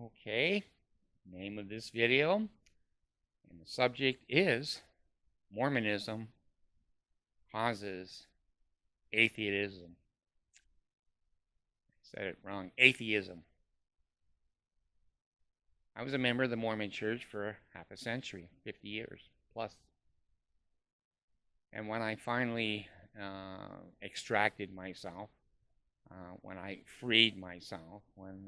Okay, name of this video, and the subject is Mormonism causes atheism. I said it wrong, atheism. I was a member of the Mormon Church for half a century, 50 years plus. And when I finally extracted myself, when I freed myself, when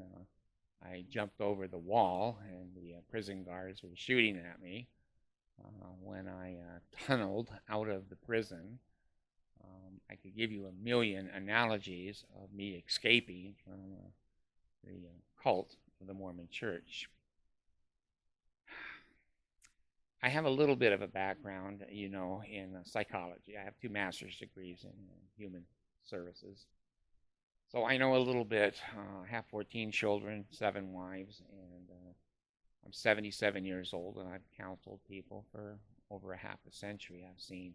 I jumped over the wall and the prison guards were shooting at me, when I tunneled out of the prison, I could give you a million analogies of me escaping from the cult of the Mormon Church. I have a little bit of a background, in psychology. I have 2 master's degrees in human services. So I know a little bit. I have 14 children, 7 wives, and I'm 77 years old, and I've counseled people for over a half a century. I've seen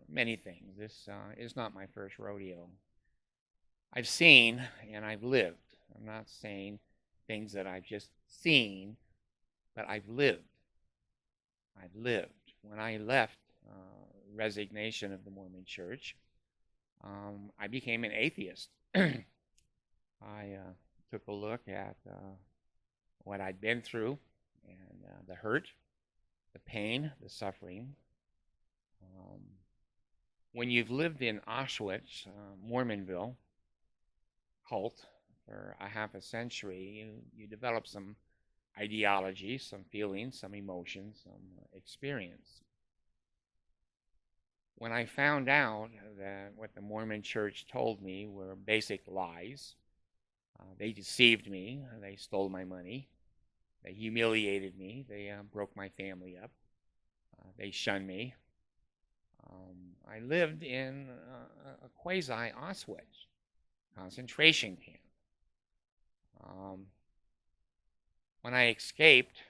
many things. This is not my first rodeo. I've seen and I've lived. I'm not saying things that I've just seen, but I've lived. I've lived. When I left resignation of the Mormon Church, I became an atheist. I took a look at what I'd been through and the hurt, the pain, the suffering. When you've lived in Auschwitz, Mormonville cult for a half a century, you develop some ideology, some feelings, some emotions, some experience. When I found out that what the Mormon Church told me were basic lies, they deceived me, they stole my money, they humiliated me, they broke my family up, they shunned me. I lived in a quasi-Auschwitz concentration camp. When I escaped,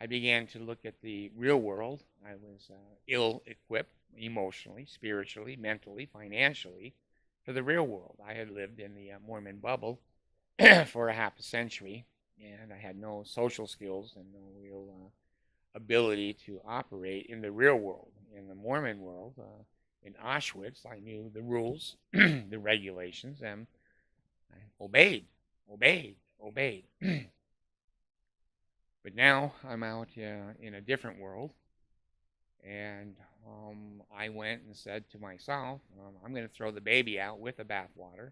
I began to look at the real world. I was ill-equipped emotionally, spiritually, mentally, financially for the real world. I had lived in the Mormon bubble for a half a century, and I had no social skills and no real ability to operate in the real world. In the Mormon world, in Auschwitz, I knew the rules, the regulations, and I obeyed. But now I'm out in a different world, and I went and said to myself, I'm going to throw the baby out with the bathwater.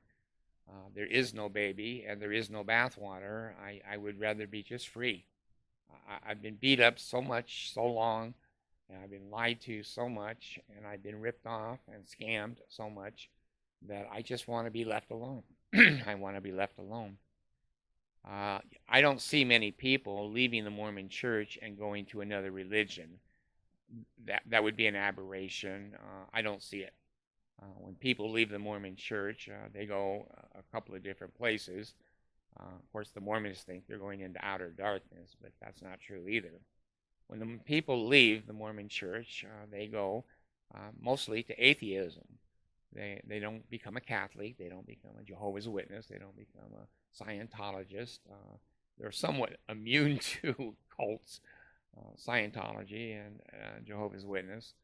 There is no baby and there is no bathwater. I would rather be just free. I've been beat up so much, so long, and I've been lied to so much, and I've been ripped off and scammed so much that I just want to be left alone. I want to be left alone. I don't see many people leaving the Mormon Church and going to another religion. That would be an aberration. I don't see it. When people leave the Mormon Church, they go a couple of different places. Of course, the Mormons think they're going into outer darkness, but that's not true either. When the people leave the Mormon Church, they go mostly to atheism. They don't become a Catholic. They don't become a Jehovah's Witness. They don't become a Scientologist. They're somewhat immune to cults, Scientology and Jehovah's Witness.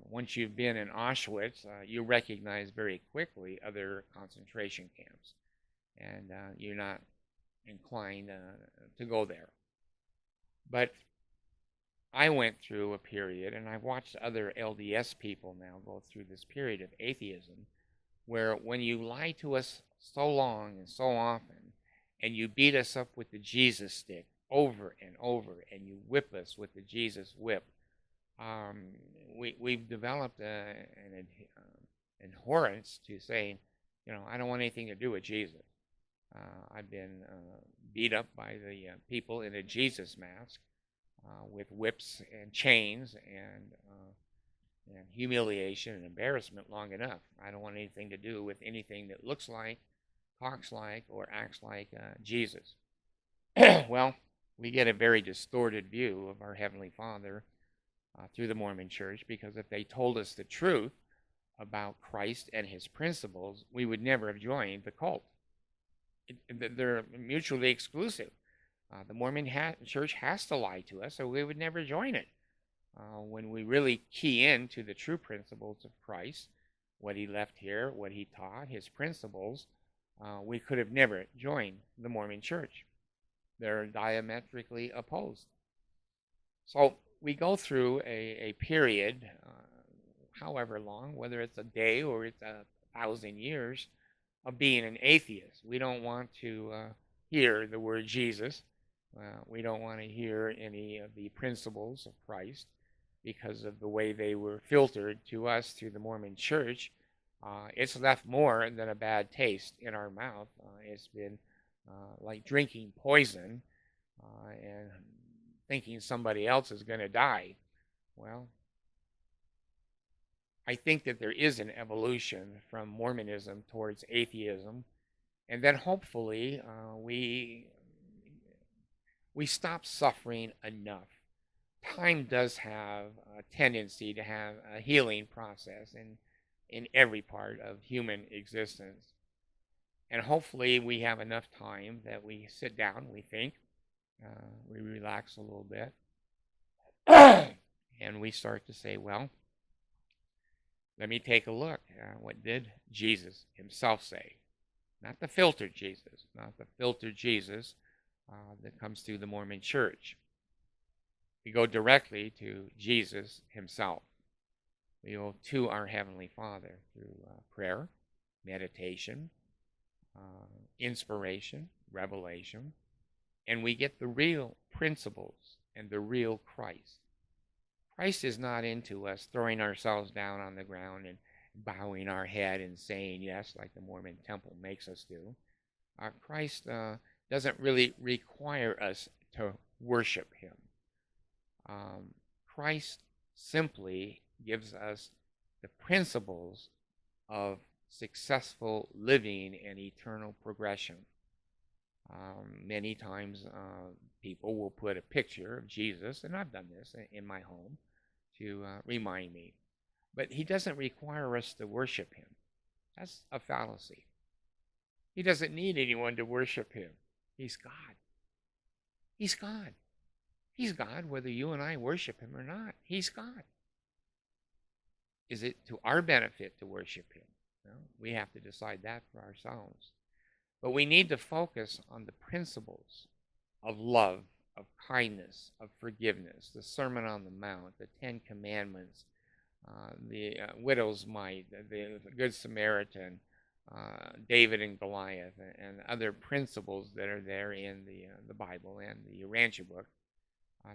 Once you've been in Auschwitz, you recognize very quickly other concentration camps, and you're not inclined to go there. But I went through a period, and I've watched other LDS people now go through this period of atheism, where when you lie to us so long and so often, and you beat us up with the Jesus stick over and over, and you whip us with the Jesus whip, we've developed an abhorrence to saying, I don't want anything to do with Jesus. I've been beat up by the people in a Jesus mask with whips and chains and humiliation and embarrassment long enough. I don't want anything to do with anything that looks like, talks like, or acts like Jesus. Well, we get a very distorted view of our Heavenly Father through the Mormon Church, because if they told us the truth about Christ and his principles, we would never have joined the cult. they're mutually exclusive. The Mormon Church has to lie to us, or we would never join it. When we really key into the true principles of Christ, what he left here, what he taught, his principles, we could have never joined the Mormon Church. They're diametrically opposed. So we go through a period, however long, whether it's a day or it's 1,000 years, of being an atheist. We don't want to hear the word Jesus. We don't want to hear any of the principles of Christ because of the way they were filtered to us through the Mormon Church. It's left more than a bad taste in our mouth. It's been like drinking poison and thinking somebody else is going to die. Well, I think that there is an evolution from Mormonism towards atheism, and then hopefully we stop suffering enough. Time does have a tendency to have a healing process in every part of human existence. And hopefully we have enough time that we sit down, we think, we relax a little bit, and we start to say, well, let me take a look. What did Jesus himself say? Not the filtered Jesus, not the filtered Jesus that comes through the Mormon Church. We go directly to Jesus himself. We go to our Heavenly Father through prayer, meditation, inspiration, revelation, and we get the real principles and the real Christ. Christ is not into us throwing ourselves down on the ground and bowing our head and saying yes, like the Mormon temple makes us do. Christ doesn't really require us to worship him. Christ simply gives us the principles of successful living and eternal progression. Many times people will put a picture of Jesus, and I've done this in my home to remind me. But he doesn't require us to worship him. That's a fallacy. He doesn't need anyone to worship him. He's God. He's God. He's God whether you and I worship him or not. He's God. Is it to our benefit to worship him? No, we have to decide that for ourselves. But we need to focus on the principles of love, of kindness, of forgiveness, the Sermon on the Mount, the Ten Commandments, the widow's mite, the Good Samaritan, David and Goliath, and other principles that are there in the Bible and the Urantia book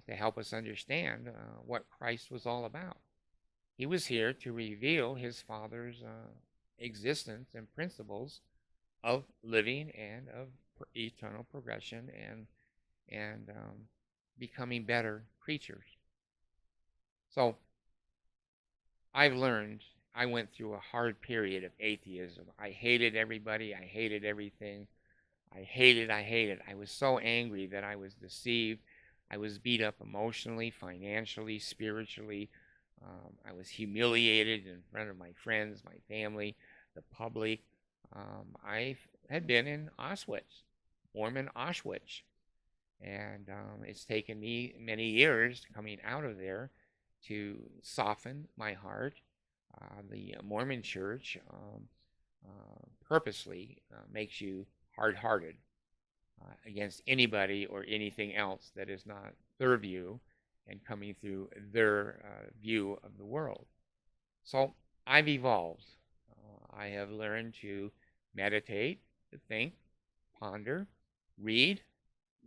to help us understand what Christ was all about. He was here to reveal his Father's existence and principles of living and of eternal progression and becoming better creatures. So I've learned, I went through a hard period of atheism. I hated everybody. I hated everything. I hated. I was so angry that I was deceived. I was beat up emotionally, financially, spiritually. I was humiliated in front of my friends, my family, the public. I had been in Auschwitz, Mormon Auschwitz. And it's taken me many years coming out of there to soften my heart. The Mormon Church purposely makes you hard-hearted against anybody or anything else that is not their view and coming through their view of the world. So I've evolved. I have learned to meditate, to think, ponder, read,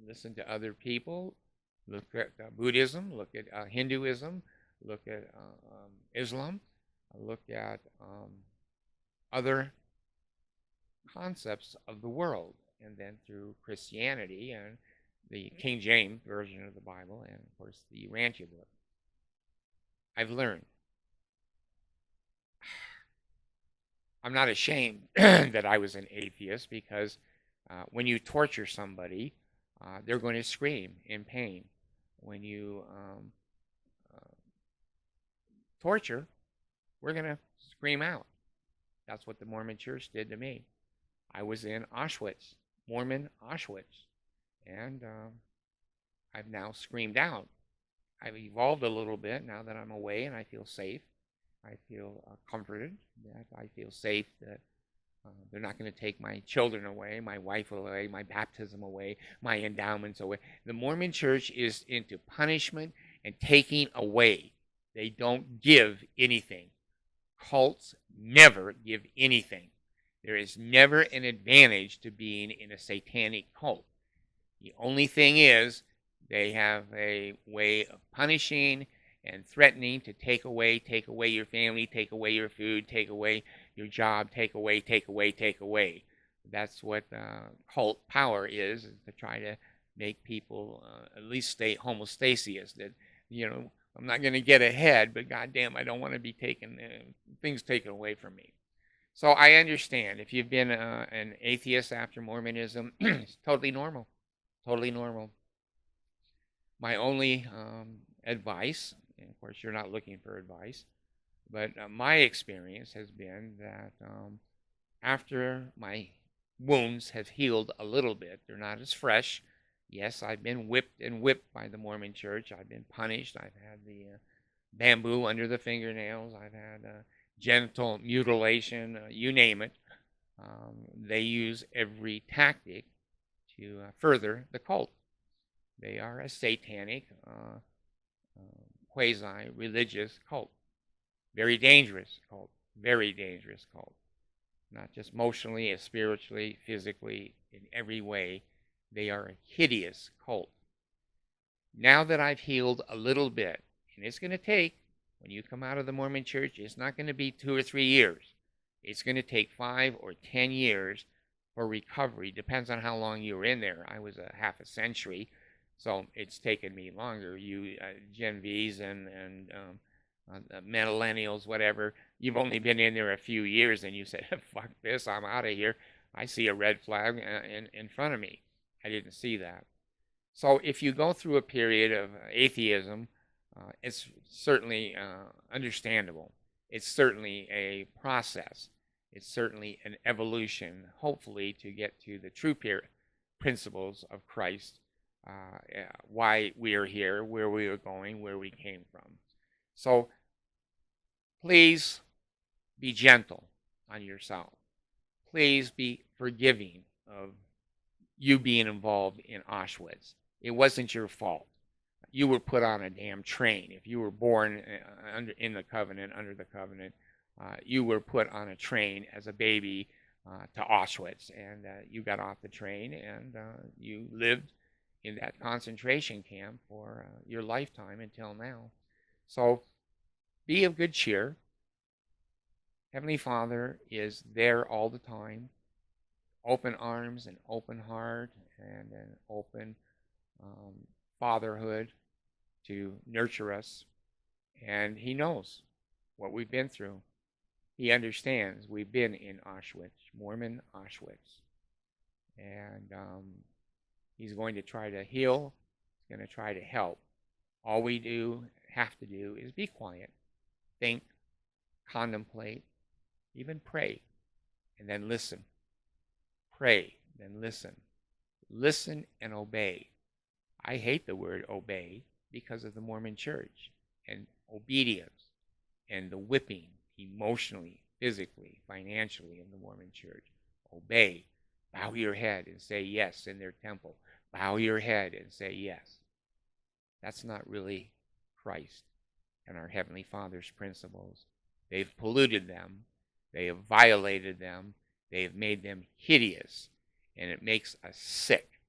listen to other people, look at Buddhism, look at Hinduism, look at Islam, look at other concepts of the world, and then through Christianity and the King James version of the Bible, and of course the Urantia book. I've learned. I'm not ashamed that I was an atheist, because when you torture somebody, they're going to scream in pain. When you torture, we're going to scream out. That's what the Mormon Church did to me. I was in Auschwitz, Mormon Auschwitz. And I've now screamed out. I've evolved a little bit now that I'm away and I feel safe. I feel comforted, that I feel safe, that they're not going to take my children away, my wife away, my baptism away, my endowments away. The Mormon Church is into punishment and taking away. They don't give anything. Cults never give anything. There is never an advantage to being in a satanic cult. The only thing is, they have a way of punishing and threatening to take away your family, take away your food, take away your job, take away, take away, take away. That's what cult power is to try to make people at least stay homostasis. That, I'm not going to get ahead, but goddamn, I don't want to be taken things taken away from me. So I understand if you've been an atheist after Mormonism, it's totally normal, totally normal. My only advice, and of course you're not looking for advice, but my experience has been that after my wounds have healed a little bit, they're not as fresh. Yes, I've been whipped and whipped by the Mormon Church. I've been punished. I've had the bamboo under the fingernails. I've had genital mutilation, you name it. They use every tactic to further the cult. They are a satanic, quasi-religious cult. Very dangerous cult. Very dangerous cult. Not just emotionally, spiritually, physically, in every way. They are a hideous cult. Now that I've healed a little bit, and it's going to take, when you come out of the Mormon Church, it's not going to be 2 or 3 years. It's going to take 5 or 10 years for recovery. Depends on how long you were in there. I was a half a century, so it's taken me longer. You Gen Vs and millennials, whatever, you've only been in there a few years and you said, fuck this, I'm out of here. I see a red flag in front of me. I didn't see that. So if you go through a period of atheism, it's certainly understandable. It's certainly a process. It's certainly an evolution, hopefully, to get to the true principles of Christ, why we are here, where we are going, where we came from. So please be gentle on yourself. Please be forgiving of you being involved in Auschwitz. It wasn't your fault. You were put on a damn train. If you were born in the covenant, under the covenant, you were put on a train as a baby to Auschwitz, and you got off the train and you lived in that concentration camp for your lifetime until now. So be of good cheer. Heavenly Father is there all the time. Open arms and open heart and an open fatherhood to nurture us. And He knows what we've been through. He understands we've been in Auschwitz, Mormon Auschwitz. And He's going to try to heal. He's going to try to help. All we have to do is be quiet, think, contemplate, even pray, and then listen. Pray, then listen. Listen and obey. I hate the word obey because of the Mormon Church and obedience and the whipping emotionally, physically, financially in the Mormon Church. Obey. Bow your head and say yes in their temple. Bow your head and say yes. That's not really Christ and our Heavenly Father's principles. They've polluted them. They have violated them. They have made them hideous. And it makes us sick.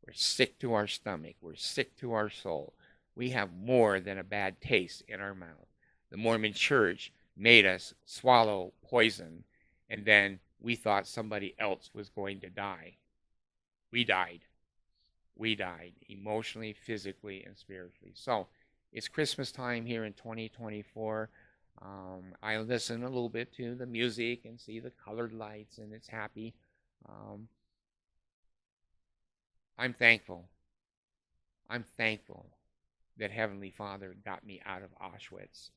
We're sick to our stomach. We're sick to our soul. We have more than a bad taste in our mouth. The Mormon Church made us swallow poison, and then we thought somebody else was going to die. We died. We died emotionally, physically, and spiritually. So it's Christmas time here in 2024. I listen a little bit to the music and see the colored lights, and it's happy. I'm thankful. I'm thankful that Heavenly Father got me out of Auschwitz.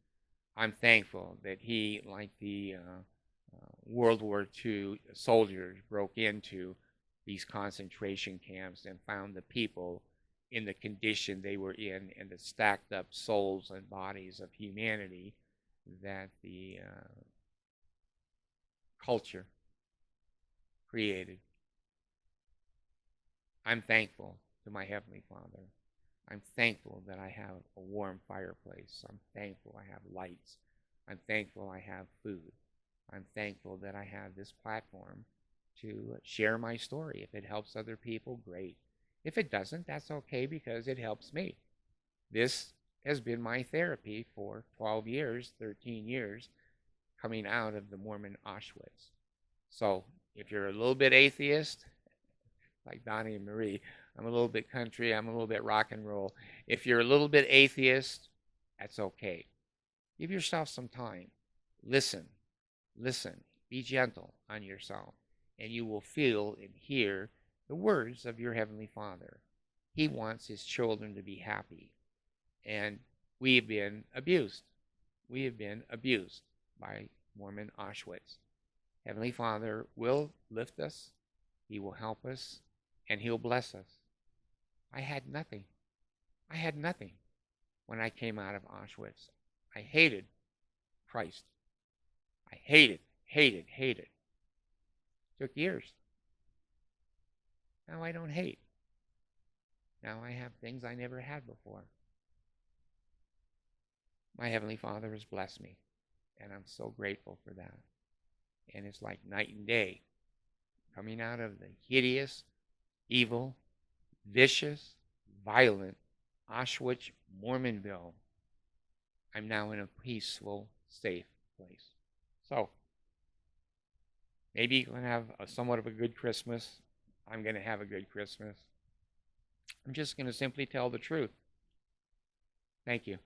I'm thankful that He, like the World War II soldiers, broke into these concentration camps and found the people in the condition they were in and the stacked up souls and bodies of humanity that the culture created. I'm thankful to my Heavenly Father. I'm thankful that I have a warm fireplace. I'm thankful I have lights. I'm thankful I have food. I'm thankful that I have this platform to share my story. If it helps other people, great. If it doesn't, that's okay because it helps me. This has been my therapy for 12 years, 13 years, coming out of the Mormon Auschwitz. So if you're a little bit atheist, like Donnie and Marie, I'm a little bit country, I'm a little bit rock and roll. If you're a little bit atheist, that's okay. Give yourself some time. Listen, be gentle on yourself, and you will feel and hear the words of your Heavenly Father. He wants His children to be happy, and we have been abused. We have been abused by Mormon Auschwitz. Heavenly Father will lift us, He will help us, and He'll bless us. I had nothing. I had nothing when I came out of Auschwitz. I hated Christ. I hated. Took years. Now I don't hate. Now I have things I never had before. My Heavenly Father has blessed me, and I'm so grateful for that. And it's like night and day. Coming out of the hideous, evil, vicious, violent Auschwitz, Mormonville, I'm now in a peaceful, safe place. So, maybe you can have somewhat of a good Christmas. I'm going to have a good Christmas. I'm just going to simply tell the truth. Thank you.